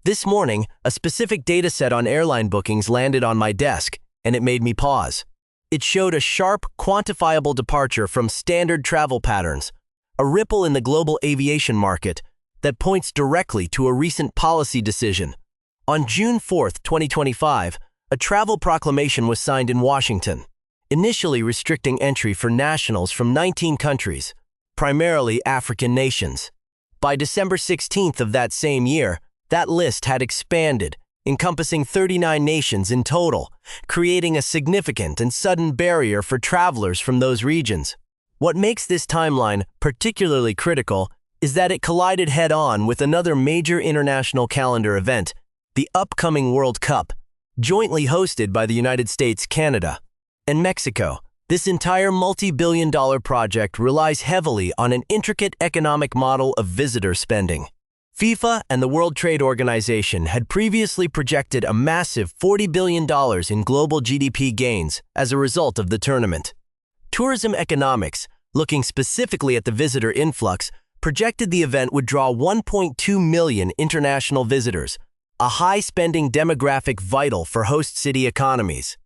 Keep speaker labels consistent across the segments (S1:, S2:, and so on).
S1: This morning, a specific dataset on airline bookings landed on my desk, and it made me pause. It showed a sharp, quantifiable departure from standard travel patterns, a ripple in the global aviation market that points directly to a recent policy decision. On June 4, 2025, a travel proclamation was signed in Washington, initially restricting entry for nationals from 19 countries, primarily African nations. By December 16th of that same year, that list had expanded, encompassing 39 nations in total, creating a significant and sudden barrier for travelers from those regions. What makes this timeline particularly critical is that it collided head-on with another major international calendar event, the upcoming World Cup, jointly hosted by the United States, Canada, and Mexico. This entire multi-billion-dollar project relies heavily on an intricate economic model of visitor spending. FIFA and the World Trade Organization had previously projected a massive $40 billion in global GDP gains as a result of the tournament. Tourism economics, looking specifically at the visitor influx, projected the event would draw 1.2 million international visitors, a high-spending demographic vital for host city economies.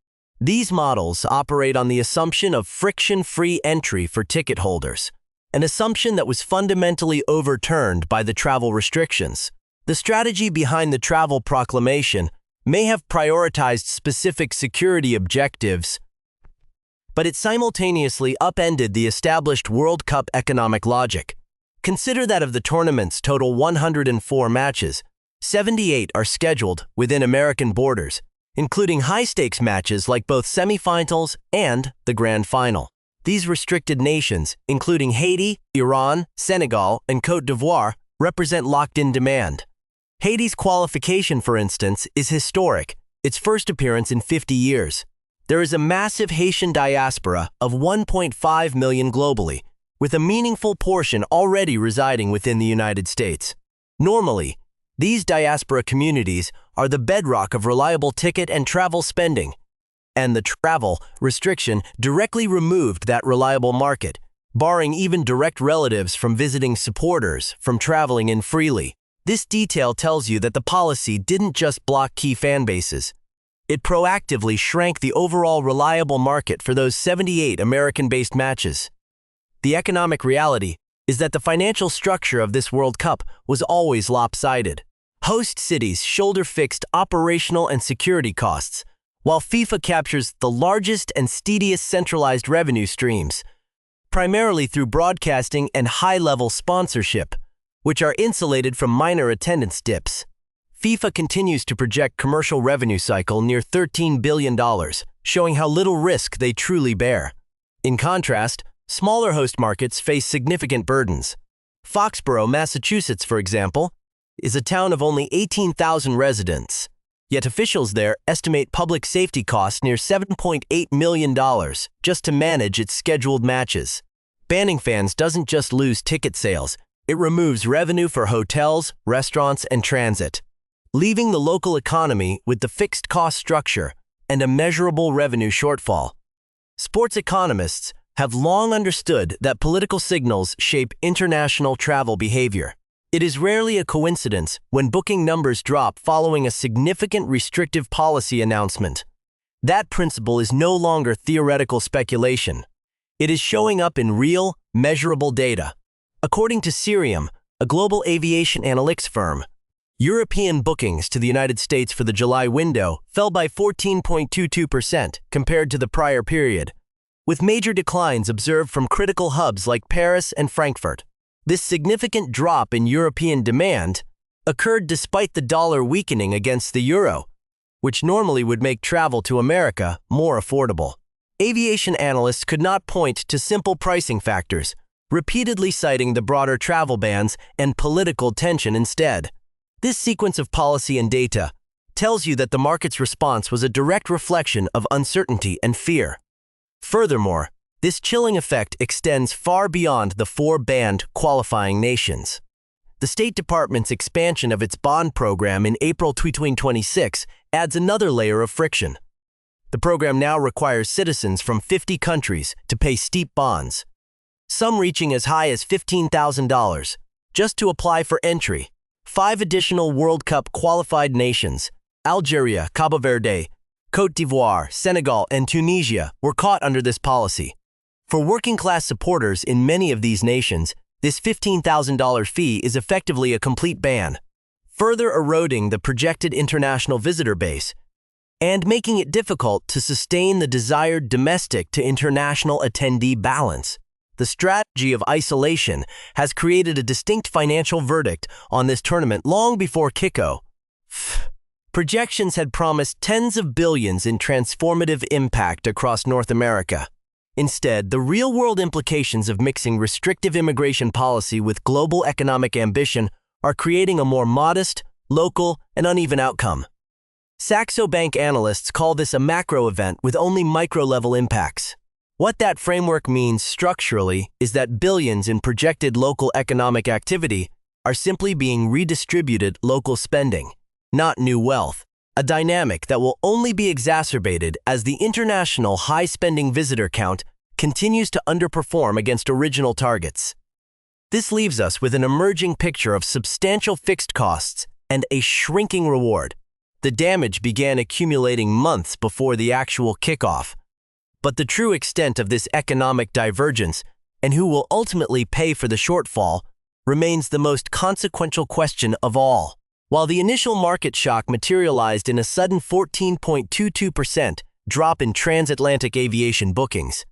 S1: These models operate on the assumption of friction-free entry for ticket holders, an assumption that was fundamentally overturned by the travel restrictions. The strategy behind the travel proclamation may have prioritized specific security objectives, but it simultaneously upended the established World Cup economic logic. Consider that of the tournament's total 104 matches, 78 are scheduled within American borders, including high-stakes matches like both semifinals and the grand final. These restricted nations, including Haiti, Iran, Senegal, and Côte d'Ivoire, represent locked-in demand. Haiti's qualification, for instance, is historic, its first appearance in 50 years. There is a massive Haitian diaspora of 1.5 million globally, with a meaningful portion already residing within the United States. Normally, these diaspora communities are the bedrock of reliable ticket and travel spending, and the travel restriction directly removed that reliable market, barring even direct relatives from visiting supporters from traveling in freely. This detail tells you that the policy didn't just block key fan bases. It proactively shrank the overall reliable market for those 78 American-based matches. The economic reality is that the financial structure of this World Cup was always lopsided. Host cities shoulder fixed operational and security costs, while FIFA captures the largest and steadiest centralized revenue streams, primarily through broadcasting and high-level sponsorship, which are insulated from minor attendance dips. FIFA continues to project commercial revenue cycle near $13 billion, showing how little risk they truly bear. In contrast, smaller host markets face significant burdens. Foxborough, Massachusetts, for example, is a town of only 18,000 residents, yet officials there estimate public safety costs near $7.8 million just to manage its scheduled matches. Banning fans doesn't just lose ticket sales, it removes revenue for hotels, restaurants, and transit, leaving the local economy with the fixed cost structure and a measurable revenue shortfall. Sports economists have long understood that political signals shape international travel behavior. It is rarely a coincidence when booking numbers drop following a significant restrictive policy announcement. That principle is no longer theoretical speculation. It is showing up in real, measurable data. According to Cirium, a global aviation analytics firm, European bookings to the United States for the July window fell by 14.22% compared to the prior period, with major declines observed from critical hubs like Paris and Frankfurt. This significant drop in European demand occurred despite the dollar weakening against the euro, which normally would make travel to America more affordable. Aviation analysts could not point to simple pricing factors, repeatedly citing the broader travel bans and political tension instead. This sequence of policy and data tells you that the market's response was a direct reflection of uncertainty and fear. Furthermore, this chilling effect extends far beyond the four banned qualifying nations. The State Department's expansion of its bond program in April 2026 adds another layer of friction. The program now requires citizens from 50 countries to pay steep bonds, some reaching as high as $15,000, just to apply for entry. 5 additional World Cup qualified nations, Algeria, Cabo Verde, Côte d'Ivoire, Senegal, and Tunisia, were caught under this policy. For working-class supporters in many of these nations, this $15,000 fee is effectively a complete ban, further eroding the projected international visitor base and making it difficult to sustain the desired domestic to international attendee balance. The strategy of isolation has created a distinct financial verdict on this tournament long before kickoff. Projections had promised tens of billions in transformative impact across North America. Instead, the real-world implications of mixing restrictive immigration policy with global economic ambition are creating a more modest, local, and uneven outcome. Saxo Bank analysts call this a macro event with only micro-level impacts. What that framework means structurally is that billions in projected local economic activity are simply being redistributed local spending, not new wealth, a dynamic that will only be exacerbated as the international high-spending visitor count continues to underperform against original targets. This leaves us with an emerging picture of substantial fixed costs and a shrinking reward. The damage began accumulating months before the actual kickoff. But the true extent of this economic divergence and who will ultimately pay for the shortfall remains the most consequential question of all. While the initial market shock materialized in a sudden 14.22% drop in transatlantic aviation bookings,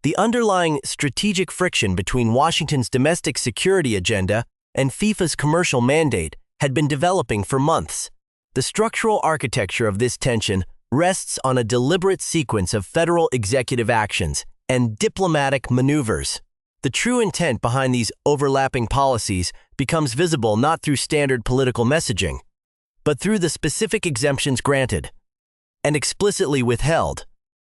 S1: the underlying strategic friction between Washington's domestic security agenda and FIFA's commercial mandate had been developing for months. The structural architecture of this tension rests on a deliberate sequence of federal executive actions and diplomatic maneuvers. The true intent behind these overlapping policies becomes visible not through standard political messaging, but through the specific exemptions granted and explicitly withheld.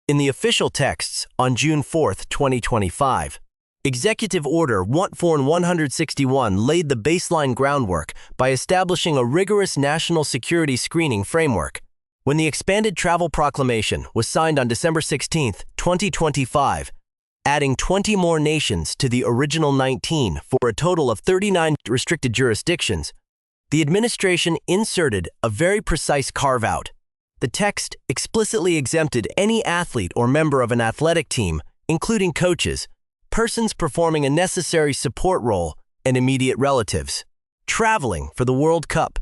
S1: In the official texts on June 4, 2025, Executive Order 161 laid the baseline groundwork by establishing a rigorous national security screening framework. When the expanded travel proclamation was signed on December 16, 2025, adding 20 more nations to the original 19 for a total of 39 restricted jurisdictions, the administration inserted a very precise carve-out. The text explicitly exempted any athlete or member of an athletic team, including coaches, persons performing a necessary support role, and immediate relatives, traveling for the World Cup.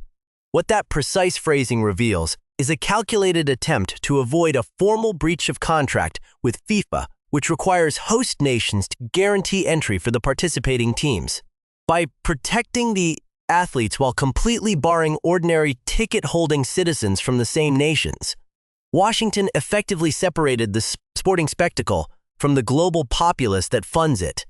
S1: What that precise phrasing reveals is a calculated attempt to avoid a formal breach of contract with FIFA, which requires host nations to guarantee entry for the participating teams. By protecting the athletes while completely barring ordinary ticket-holding citizens from the same nations, Washington effectively separated the sporting spectacle from the global populace that funds it,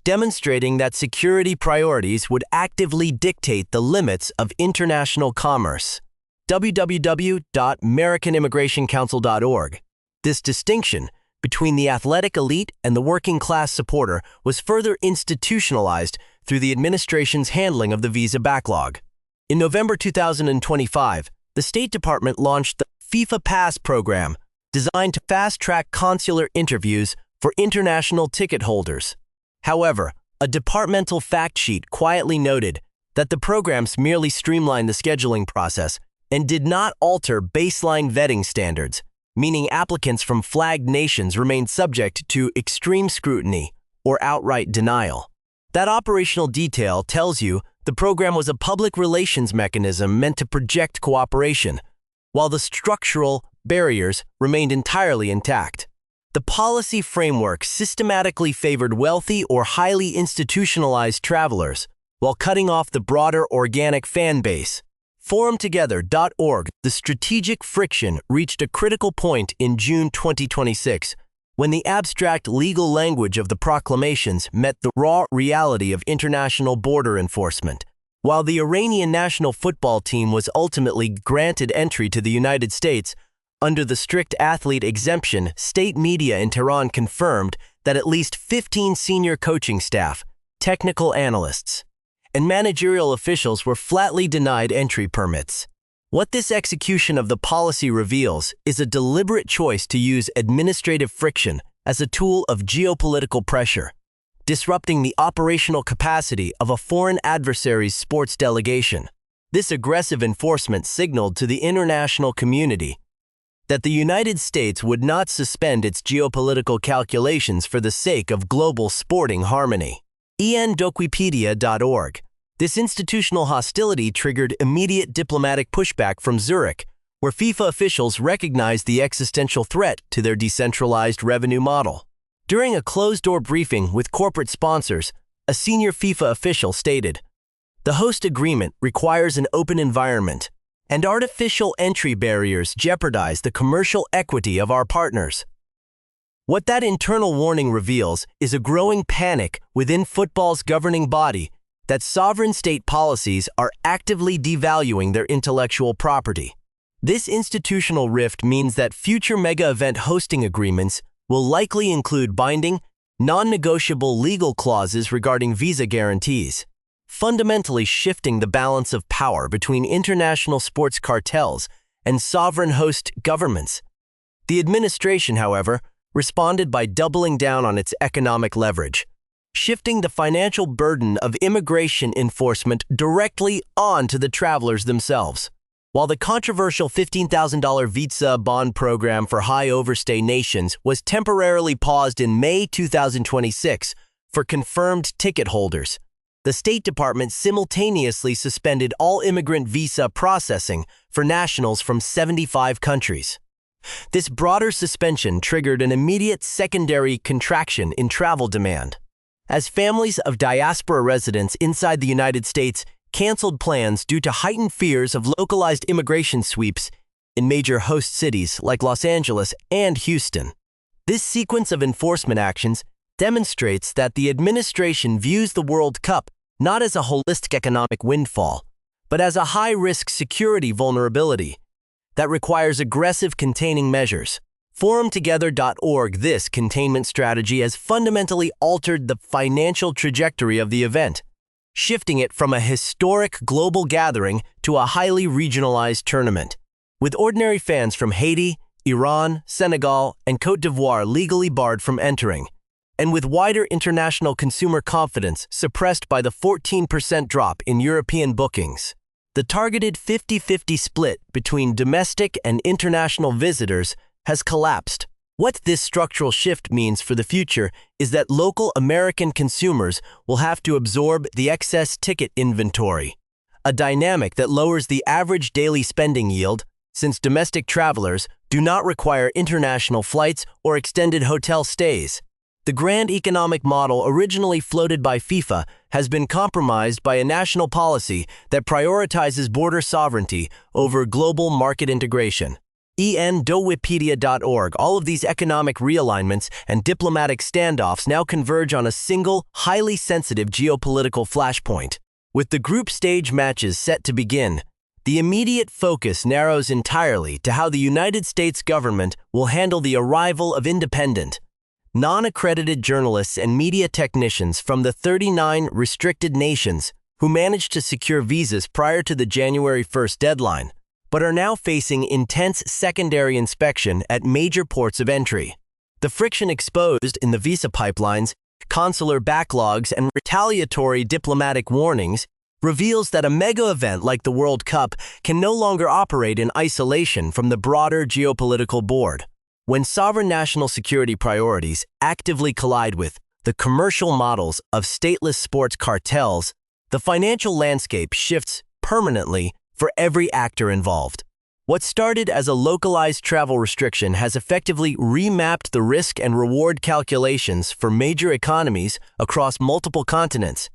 S1: demonstrating that security priorities would actively dictate the limits of international commerce. www.americanimmigrationcouncil.org. This distinction between the athletic elite and the working-class supporter was further institutionalized through the administration's handling of the visa backlog. In November 2025, the State Department launched the FIFA Pass program, designed to fast-track consular interviews for international ticket holders. However, a departmental fact sheet quietly noted that the programs merely streamlined the scheduling process and did not alter baseline vetting standards, meaning applicants from flagged nations remained subject to extreme scrutiny or outright denial. That operational detail tells you the program was a public relations mechanism meant to project cooperation, while the structural barriers remained entirely intact. The policy framework systematically favored wealthy or highly institutionalized travelers, while cutting off the broader organic fan base. Forumtogether.org. The strategic friction reached a critical point in June 2026, when the abstract legal language of the proclamations met the raw reality of international border enforcement. While the Iranian national football team was ultimately granted entry to the United States under the strict athlete exemption, state media in Tehran confirmed that at least 15 senior coaching staff, technical analysts, and managerial officials were flatly denied entry permits. What this execution of the policy reveals is a deliberate choice to use administrative friction as a tool of geopolitical pressure, disrupting the operational capacity of a foreign adversary's sports delegation. This aggressive enforcement signaled to the international community that the United States would not suspend its geopolitical calculations for the sake of global sporting harmony. Wikipedia.org. This institutional hostility triggered immediate diplomatic pushback from Zurich, where FIFA officials recognized the existential threat to their decentralized revenue model. During a closed-door briefing with corporate sponsors, a senior FIFA official stated, "The host agreement requires an open environment, and artificial entry barriers jeopardize the commercial equity of our partners." What that internal warning reveals is a growing panic within football's governing body that sovereign state policies are actively devaluing their intellectual property. This institutional rift means that future mega-event hosting agreements will likely include binding, non-negotiable legal clauses regarding visa guarantees, fundamentally shifting the balance of power between international sports cartels and sovereign host governments. The administration, however, responded by doubling down on its economic leverage, shifting the financial burden of immigration enforcement directly onto the travelers themselves. While the controversial $15,000 visa bond program for high overstay nations was temporarily paused in May 2026 for confirmed ticket holders, the State Department simultaneously suspended all immigrant visa processing for nationals from 75 countries. This broader suspension triggered an immediate secondary contraction in travel demand, as families of diaspora residents inside the United States canceled plans due to heightened fears of localized immigration sweeps in major host cities like Los Angeles and Houston. This sequence of enforcement actions demonstrates that the administration views the World Cup not as a holistic economic windfall, but as a high-risk security vulnerability that requires aggressive containing measures. Forumtogether.org. This containment strategy has fundamentally altered the financial trajectory of the event, shifting it from a historic global gathering to a highly regionalized tournament. With ordinary fans from Haiti, Iran, Senegal, and Côte d'Ivoire legally barred from entering, and with wider international consumer confidence suppressed by the 14% drop in European bookings, the targeted 50-50 split between domestic and international visitors has collapsed. What this structural shift means for the future is that local American consumers will have to absorb the excess ticket inventory, a dynamic that lowers the average daily spending yield since domestic travelers do not require international flights or extended hotel stays. The grand economic model originally floated by FIFA has been compromised by a national policy that prioritizes border sovereignty over global market integration. Wikipedia.org. All of these economic realignments and diplomatic standoffs now converge on a single, highly sensitive geopolitical flashpoint. With the group stage matches set to begin, the immediate focus narrows entirely to how the United States government will handle the arrival of independent, non-accredited journalists and media technicians from the 39 restricted nations who managed to secure visas prior to the January 1st deadline, but are now facing intense secondary inspection at major ports of entry. The friction exposed in the visa pipelines, consular backlogs, and retaliatory diplomatic warnings reveals that a mega event like the World Cup can no longer operate in isolation from the broader geopolitical board. When sovereign national security priorities actively collide with the commercial models of stateless sports cartels, the financial landscape shifts permanently for every actor involved. What started as a localized travel restriction has effectively remapped the risk and reward calculations for major economies across multiple continents.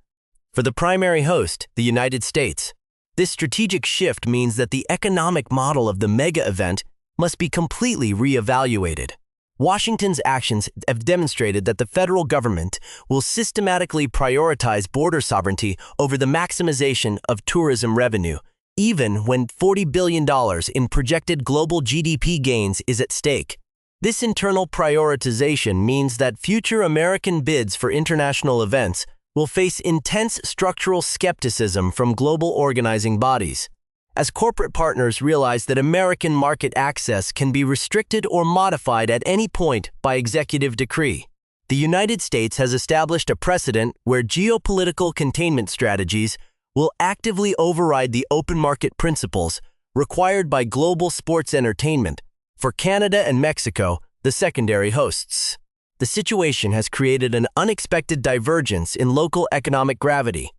S1: For the primary host, the United States, this strategic shift means that the economic model of the mega event must be completely reevaluated. Washington's actions have demonstrated that the federal government will systematically prioritize border sovereignty over the maximization of tourism revenue, even when $40 billion in projected global GDP gains is at stake. This internal prioritization means that future American bids for international events will face intense structural skepticism from global organizing bodies, as corporate partners realize that American market access can be restricted or modified at any point by executive decree. The United States has established a precedent where geopolitical containment strategies will actively override the open market principles required by global sports entertainment for Canada and Mexico, the secondary hosts. The situation has created an unexpected divergence in local economic gravity.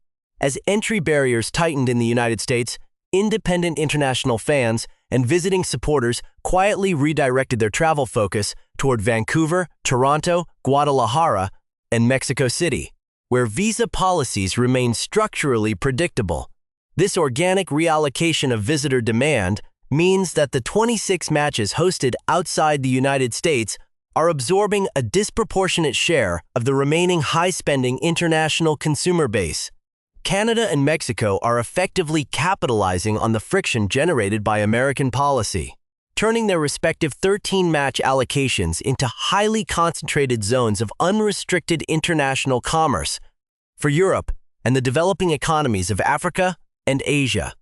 S1: As entry barriers tightened in the United States, independent international fans and visiting supporters quietly redirected their travel focus toward Vancouver, Toronto, Guadalajara, and Mexico City, where visa policies remain structurally predictable. This organic reallocation of visitor demand means that the 26 matches hosted outside the United States are absorbing a disproportionate share of the remaining high-spending international consumer base. Canada and Mexico are effectively capitalizing on the friction generated by American policy, turning their respective 13-match allocations into highly concentrated zones of unrestricted international commerce for Europe and the developing economies of Africa and Asia.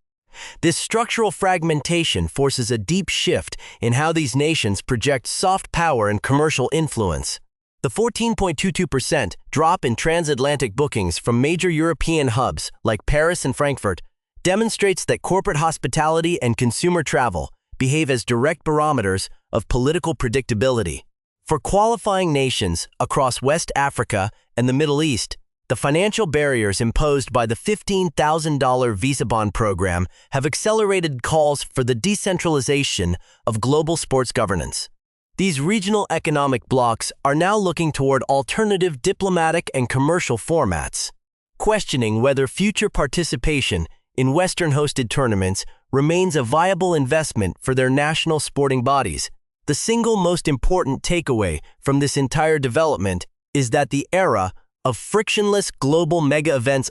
S1: This structural fragmentation forces a deep shift in how these nations project soft power and commercial influence. The 14.22% drop in transatlantic bookings from major European hubs like Paris and Frankfurt demonstrates that corporate hospitality and consumer travel behave as direct barometers of political predictability. For qualifying nations across West Africa and the Middle East, the financial barriers imposed by the $15,000 visa bond program have accelerated calls for the decentralization of global sports governance. These regional economic blocs are now looking toward alternative diplomatic and commercial formats, questioning whether future participation in Western-hosted tournaments remains a viable investment for their national sporting bodies. The single most important takeaway from this entire development is that the era of frictionless global mega events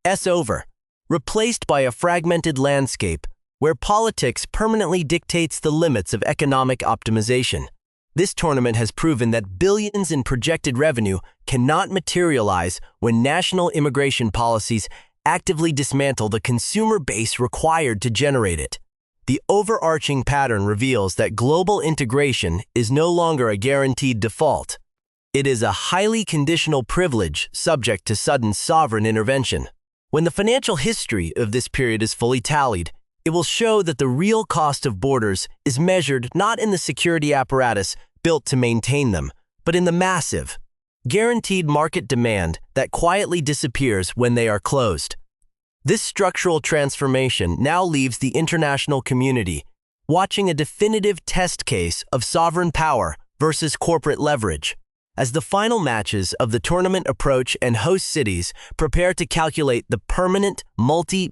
S1: is over, replaced by a fragmented landscape where politics permanently dictates the limits of economic optimization. This tournament has proven that billions in projected revenue cannot materialize when national immigration policies actively dismantle the consumer base required to generate it. The overarching pattern reveals that global integration is no longer a guaranteed default. It is a highly conditional privilege subject to sudden sovereign intervention. When the financial history of this period is fully tallied, it will show that the real cost of borders is measured not in the security apparatus built to maintain them, but in the massive, guaranteed market demand that quietly disappears when they are closed. This structural transformation now leaves the international community watching a definitive test case of sovereign power versus corporate leverage. As the final matches of the tournament approach and host cities prepare to calculate the permanent multi